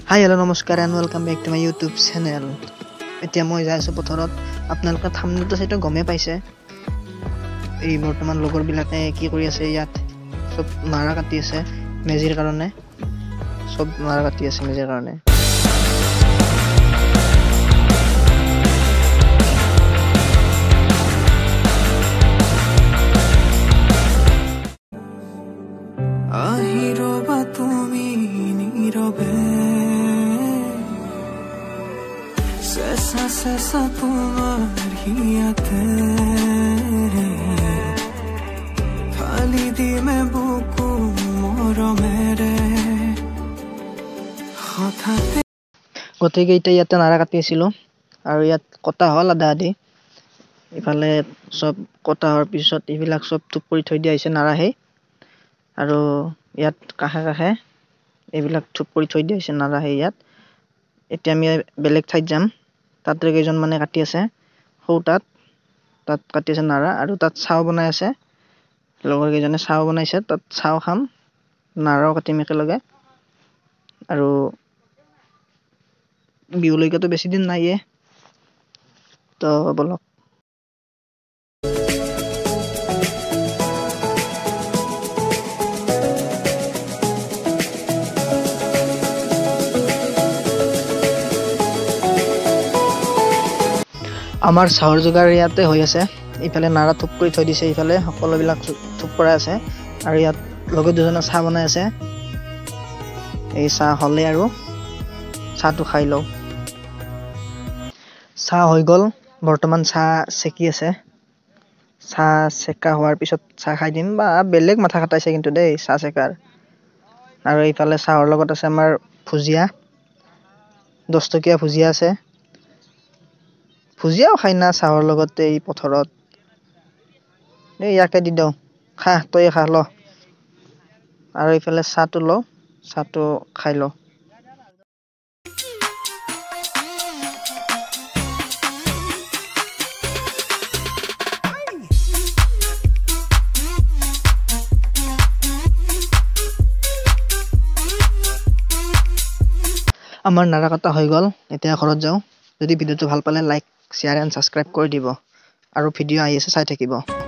Hi, hello, namaskar and welcome back to my YouTube channel. এতিয়া মই যাই আছো পথাৰত আপোনালোকে থাম্বনেলটো চাইটো গমে পাইছে এই বৰ্তমান লগৰ বিলাকে কি কৰি আছে ইয়াত সব নাৰা কাটি আছে মেজিৰ কাৰণে সব নাৰা কাটি আছে মেজিৰ কাৰণে আহিৰবা তুমি নীৰৱে চেঁচা তোমাৰ হিয়াতে ফালি দিমে বুকু মৰমেৰে হঠাতে গতিকে এতিয়া ইয়াতে নাৰা কাটি আছিলো আৰু ইয়াত কটা হল আধা আধি ইফালে সব কটা হোৱাৰ পিছত এইবিলাক সব টুপ কৰি থৈ দিয়া হৈছে নাৰা হে আৰু ইয়াত কাহে কাহে এইবিলাক থুপ কৰি থৈ দিয়া হৈছে নাৰা হে ইয়াত এতিয়া আমি বেলেগ ঠাইত যাম তাতে কেইজন মানে কাটি আছে হৌতাত তাত কাটি আছে নাৰা আৰু তাত চাও বনাই আছে লগৰ কেইজনে চাও বনাইছে তাত চাও খাম নাৰাও কাটিম একেলগে আৰু বিহুলৈকেতো বেছি দিন নাইয়ে তো বলক আমাৰ চাহৰ যোগাৰ ইয়াতে হৈ আছে ইফালে নাৰা থুপ কৰি থৈ দিছে ইফালে সকলোবিলাক থুপ কৰা আছে আৰু ইয়াত লগৰ দুজনে চাহ বনাই আছে এই চাহ হলে আৰু চাহটো খাই লও চাহ হৈ গল বৰ্তমান চাহ সেকি আছে চাহ সেকা হোৱাৰ পিছত চাহ খাই দিম বা বেলেগ মাথা কাটাইছে কিন্তু দেই চাহ সেকাৰ আৰু ইফালে চাহৰ লগত আছে আমাৰ ভুজিয়া 10 টকীয়া ভুজিয়া আছে ভুজিয়াও খাই না চাহৰ লগতে এই পথৰত এই ইয়াকে দি দাও খা তই খা ল আৰু ইফালে চাহটো ল চাহটো খাই ল আমাৰ নাৰা কাটা হৈ গল এতিয়া ঘৰত যাও যদি ভিডিওটো ভাল পালে লাইক শেয়াৰ এণ্ড সাবস্ক্ৰাইব কৰি দিব আৰু ভিডিও আহি আছে চাই থাকিব